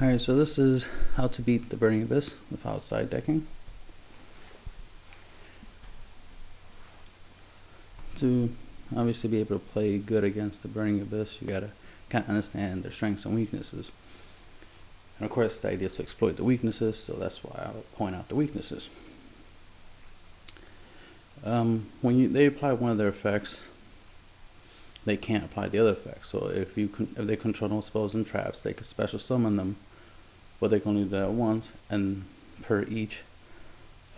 Alright, so this is how to beat the Burning Abyss without side decking. To obviously be able to play good against the Burning Abyss, you gotta kind of understand their strengths and weaknesses. And of course, the idea is to exploit the weaknesses, so that's why I'll point out the weaknesses. When they apply one of their effects, they can't apply the other effects. So if they control no spells and traps, they can special summon them, but they can only do that once, and per each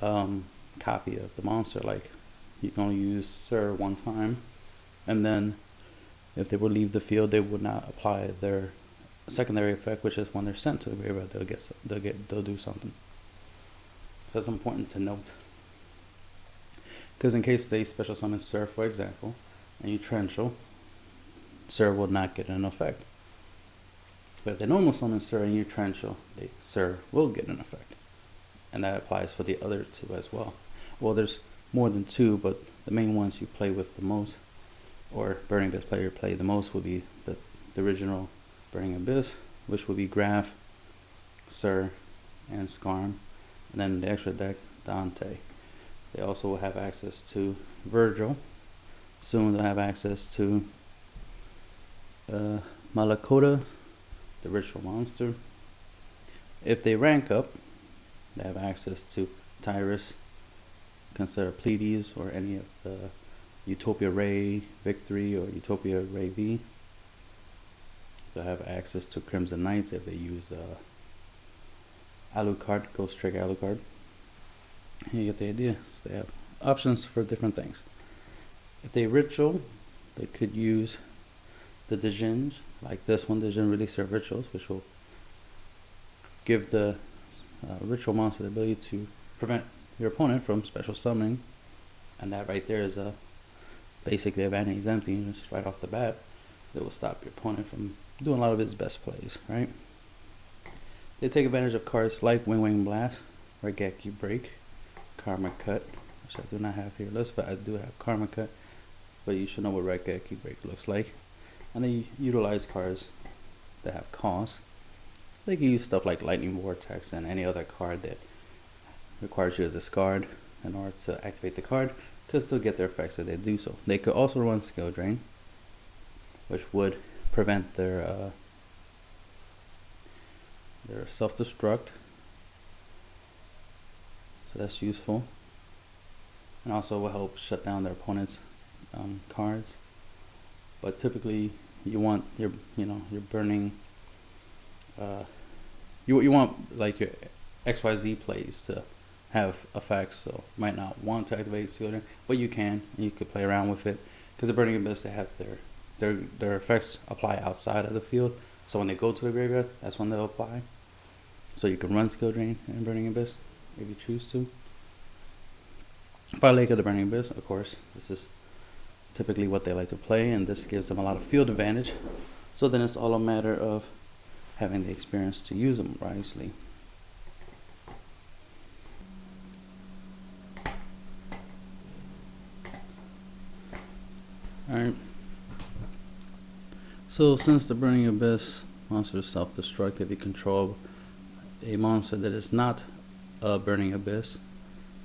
copy of the monster. Like, you can only use Sir one time, and then if they would leave the field, they would not apply their secondary effect, which is when they're sent to the graveyard, they'll do something. So that's important to note, because in case they special summon Sir, for example, and you Trenchel, Sir will not get an effect. But if they normal summon Sir and you Trenchel, Sir will get an effect. And that applies for the other two as well. Well, there's more than two, but the main ones you play with the most, or Burning Abyss player play the most, would be the original Burning Abyss, which would be Graf, Sir, and Skarm. And then the extra deck, Dante. They also will have access to Virgil. Soon they'll have access to Malakota, the ritual monster. If they rank up, they have access to Tyrus, consider Pleiades, or any of the Utopia Ray Victory or Utopia Ray V. They'll have access to Crimson Knights if they use Alucard, Ghost Trick Alucard. And you get the idea. So they have options for different things. If they ritual, they could use the Djinns, like this one. Djinn release their rituals, which will give the ritual monster the ability to prevent your opponent from special summoning, and that right there is basically a Vanity's Empty, just right off the bat. It will stop your opponent from doing a lot of his best plays, right? They take advantage of cards like Wing Blast, Regeki Break, Karma Cut, which I do not have here listed, but I do have Karma Cut, but you should know what Regeki Break looks like. And they utilize cards that have cost. They can use stuff like Lightning Vortex and any other card that requires you to discard in order to activate the card to still get their effects if they do so. They could also run Skill Drain, which would prevent their self-destruct. So that's useful, and also will help shut down their opponent's cards. But typically, you want your burning. You want like your XYZ plays to have effects, so you might not want to activate Skill Drain, but you can, and you could play around with it, because the Burning Abyss, they have their effects apply outside of the field. So when they go to the graveyard, that's when they'll apply. So you can run Skill Drain in Burning Abyss if you choose to. Fire Lake of the Burning Abyss, of course, this is typically what they like to play, and this gives them a lot of field advantage. So then it's all a matter of having the experience to use them wisely. Alright. So since the Burning Abyss monster is self-destruct, if you control a monster that is not a Burning Abyss,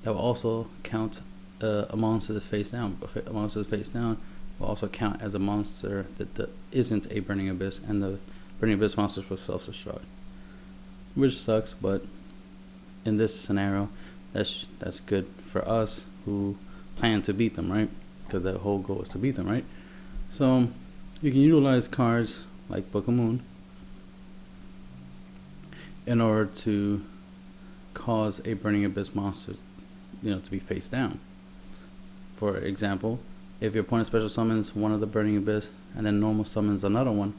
that will also count a monster that's face down. A monster that's face down will also count as a monster that isn't a Burning Abyss, and the Burning Abyss monsters will self-destruct, which sucks. But in this scenario, that's good for us who plan to beat them, right? Because the whole goal is to beat them, right? So you can utilize cards like Book of Moon in order to cause a Burning Abyss monster, to be face down. For example, if your opponent special summons one of the Burning Abyss and then normal summons another one,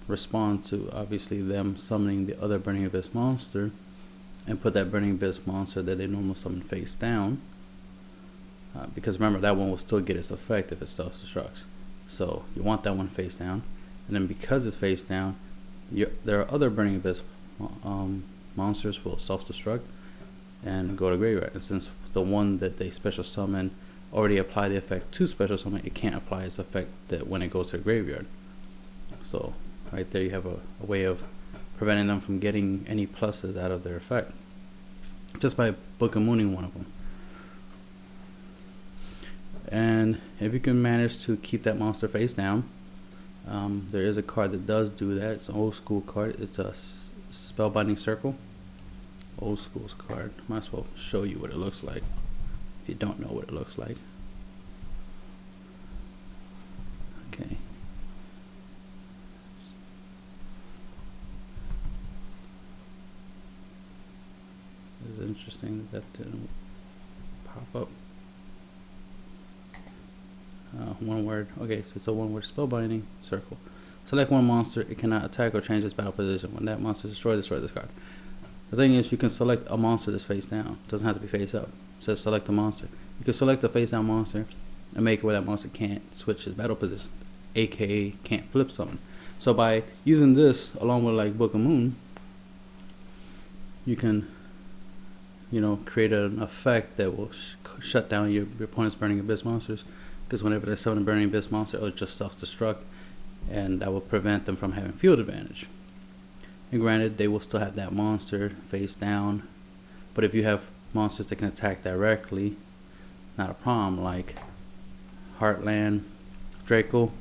respond to obviously them summoning the other Burning Abyss monster, and put that Burning Abyss monster that they normal summon face down, because remember, that one will still get its effect if it self-destructs. So you want that one face down, and then because it's face down, there are other Burning Abyss monsters will self-destruct and go to graveyard. And since the one that they special summon already applied the effect to special summon, it can't apply its effect that when it goes to the graveyard. So right there you have a way of preventing them from getting any pluses out of their effect, just by book and mooning one of them. And if you can manage to keep that monster face down, there is a card that does do that. It's an old school card. It's a Spellbinding Circle. Old school card. Might as well show you what it looks like if you don't know what it looks like. Okay. It's interesting that didn't pop up. One word. Okay, so it's a one word Spellbinding Circle. Select one monster. It cannot attack or change its battle position. When that monster is destroyed, destroy this card. The thing is, you can select a monster that's face down. It doesn't have to be face up. It says select a monster. You can select a face down monster and make it where that monster can't switch his battle position, aka can't flip summon. So by using this along with like Book of Moon, you can, you know, create an effect that will shut down your opponent's Burning Abyss monsters. Because whenever they summon a Burning Abyss monster, it'll just self-destruct, and that will prevent them from having field advantage. And granted, they will still have that monster face down, but if you have monsters that can attack directly, not a problem, like Heartland Draco.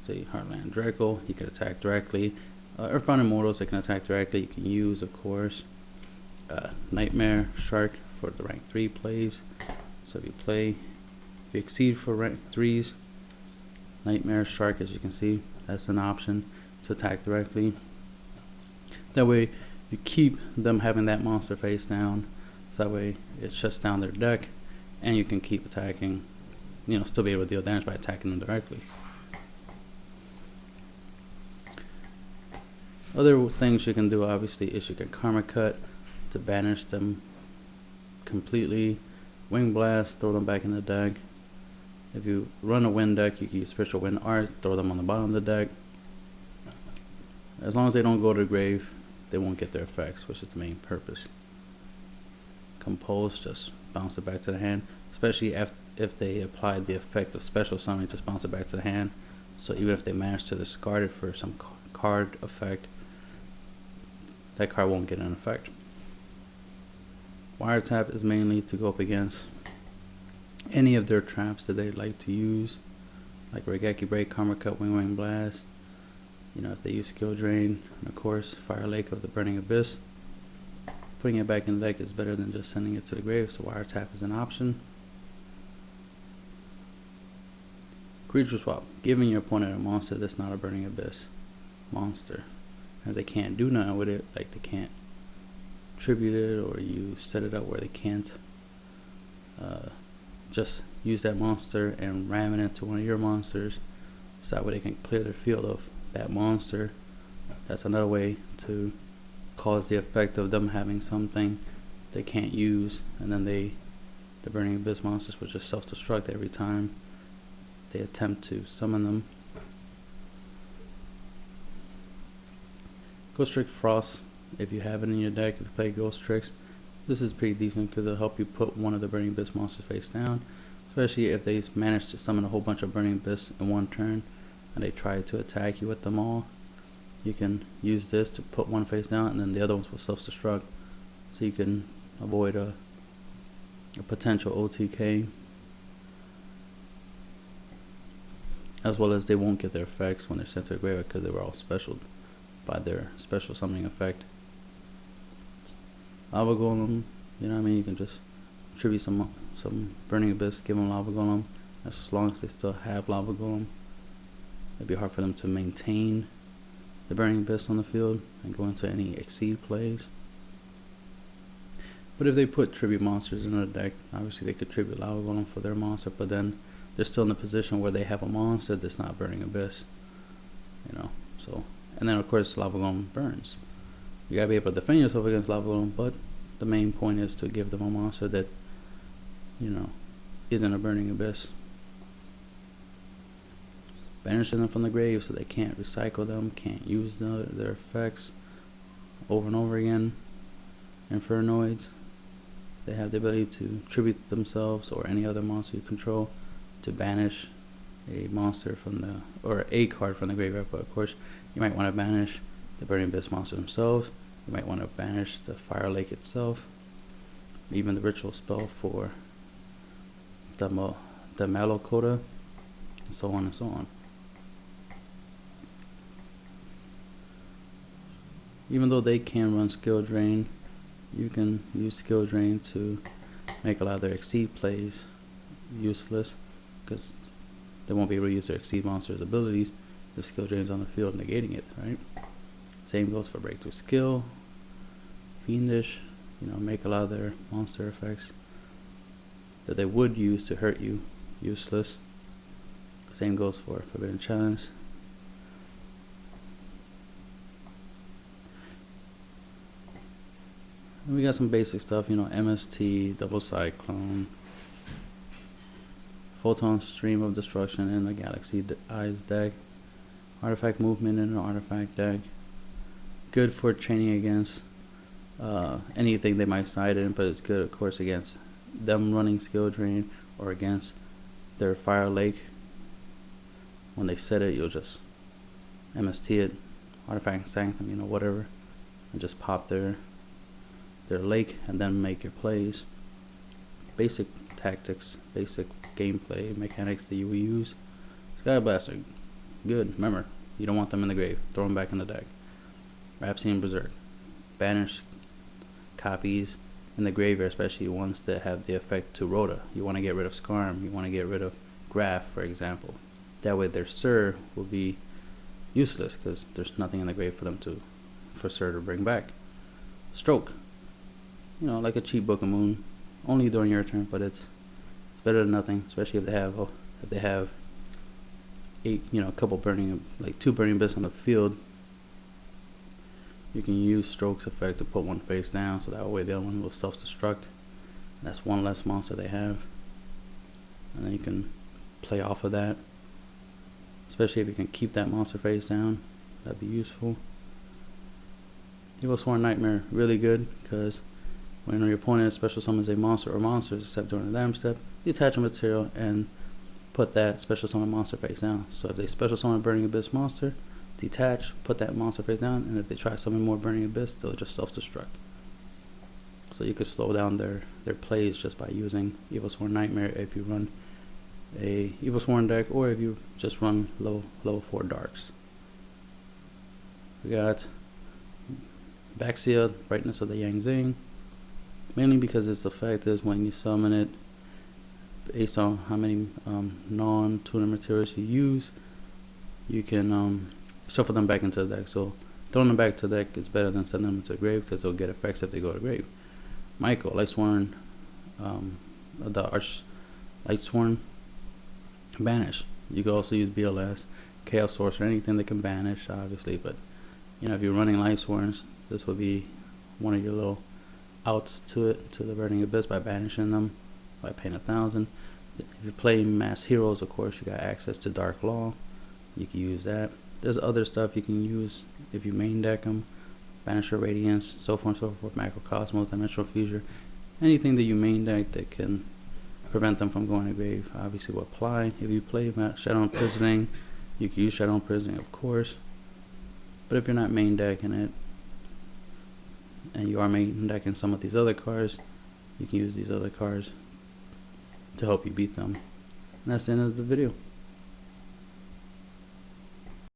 Say Heartland Draco, he can attack directly. Earthbound Immortals that can attack directly, you can use, of course. Nightmare Shark for the rank 3 plays. So if you exceed for rank 3s, Nightmare Shark, as you can see, that's an option to attack directly. That way you keep them having that monster face down, so that way it shuts down their deck, and you can keep attacking, you know, still be able to deal damage by attacking them directly. Other things you can do, obviously, is you can Karma Cut to banish them completely. Wing Blast, throw them back in the deck. If you run a wind deck, you can use Spiritual Wind Art, throw them on the bottom of the deck. As long as they don't go to the grave, they won't get their effects, which is the main purpose. Compose, just bounce it back to the hand, especially if they apply the effect of Special Summoning, just bounce it back to the hand. So even if they manage to discard it for some card effect, that card won't get an effect. Wiretap is mainly to go up against any of their traps that they like to use, like Regeki Break, Karma Cut, Wing Blast. You know, if they use Skill Drain, and of course Fire Lake of the Burning Abyss. Putting it back in the deck is better than just sending it to the grave, so Wiretap is an option. Creature Swap, giving your opponent a monster that's not a Burning Abyss monster. And if they can't do nothing with it, like they can't tribute it, or you set it up where they can't, just use that monster and ram it into one of your monsters, so that way they can clear their field of that monster. That's another way to cause the effect of them having something they can't use, and then the Burning Abyss monsters will just self-destruct every time they attempt to summon them. Ghost Trick Frost, if you have it in your deck, if you play Ghost Tricks, this is pretty decent because it'll help you put one of the Burning Abyss monsters face down, especially if they manage to summon a whole bunch of Burning Abyss in one turn and they try to attack you with them all. You can use this to put one face down, and then the other ones will self-destruct, so you can avoid a potential OTK, as well as they won't get their effects when they're sent to the graveyard because they were all special by their special summoning effect. Lava Golem, you know what I mean, you can just tribute some Burning Abyss, give them Lava Golem, as long as they still have Lava Golem. It'd be hard for them to maintain the Burning Abyss on the field and go into any exceed plays. But if they put tribute monsters in their deck, obviously they could tribute Lava Golem for their monster, but then they're still in a position where they have a monster that's not Burning Abyss, you know. So, and then of course Lava Golem burns. You gotta be able to defend yourself against Lava Golem, but the main point is to give them a monster that, you know, isn't a Burning Abyss. Banishing them from the grave so they can't recycle them, can't use their effects over and over again. Infernoids, they have the ability to tribute themselves or any other monster you control to banish a monster from the, or a card from the graveyard, but of course you might want to banish the Burning Abyss monster themselves. You might want to banish the Fire Lake itself, even the ritual spell for the Malokota, and so on and so on. Even though they can run skill drain, you can use skill drain to make a lot of their exceed plays useless, because they won't be able to use their exceed monster's abilities if skill drain's on the field negating it, right? Same goes for breakthrough skill, fiendish, make a lot of their monster effects that they would use to hurt you useless. Same goes for forbidden challenge. And we got some basic stuff, MST, double cyclone, photon stream of destruction in the Galaxy Eyes deck, artifact movement in an artifact deck. Good for training against anything they might side in, but it's good of course against them running skill drain or against their Fire Lake. When they set it, you'll just MST it, artifact sanctum, whatever, and just pop their lake and then make your plays. Basic tactics, basic gameplay mechanics that you will use. Sky Blaster, good. Remember, you don't want them in the grave. Throw them back in the deck. Rhapsody Berserk, banish copies in the graveyard, especially ones that have the effect to Rhoda. You want to get rid of Skarm. You want to get rid of Graph, for example. That way their Sir will be useless because there's nothing in the grave for Sir to bring back. Stroke, like a cheap Book of Moon, only during your turn, but it's better than nothing, especially if they have eight, a couple burning, like 2 Burning Abyss on the field. You can use Stroke's effect to put one face down, so that way the other one will self-destruct. That's one less monster they have, and then you can play off of that. Especially if you can keep that monster face down, that'd be useful. Evil Sworn Nightmare, really good, because when your opponent special summons a monster or monsters, except during the damage step, detach a material and put that special summon monster face down. So if they special summon a Burning Abyss monster, detach, put that monster face down, and if they try to summon more Burning Abyss, they'll just self-destruct. So you could slow down their plays just by using Evil Sworn Nightmare if you run a Evil Sworn deck, or if you just run level 4 darks. We got Baxia, Brightness of the Yang Zing, mainly because its effect is when you summon it, based on how many non-tuner materials you use, you can shuffle them back into the deck. So throwing them back to the deck is better than sending them to the grave, because they'll get effects if they go to the grave. Michael, Lightsworn, the Arch Lightsworn, banish. You can also use BLS, Chaos Source, or anything that can banish, obviously, but if you're running Lightsworns, this would be one of your little outs to it, to the Burning Abyss, by banishing them, by paying 1,000. If you play Mass Heroes, of course, you got access to Dark Law. You can use that. There's other stuff you can use if you main deck them. Banisher Radiance, so forth and so forth, Macrocosmos, Dimensional Fusion. Anything that you main deck that can prevent them from going to grave, obviously will apply. If you play Shadow Imprisoning, you can use Shadow Imprisoning, of course. But if you're not main decking it, and you are main decking some of these other cards, you can use these other cards to help you beat them. And that's the end of the video.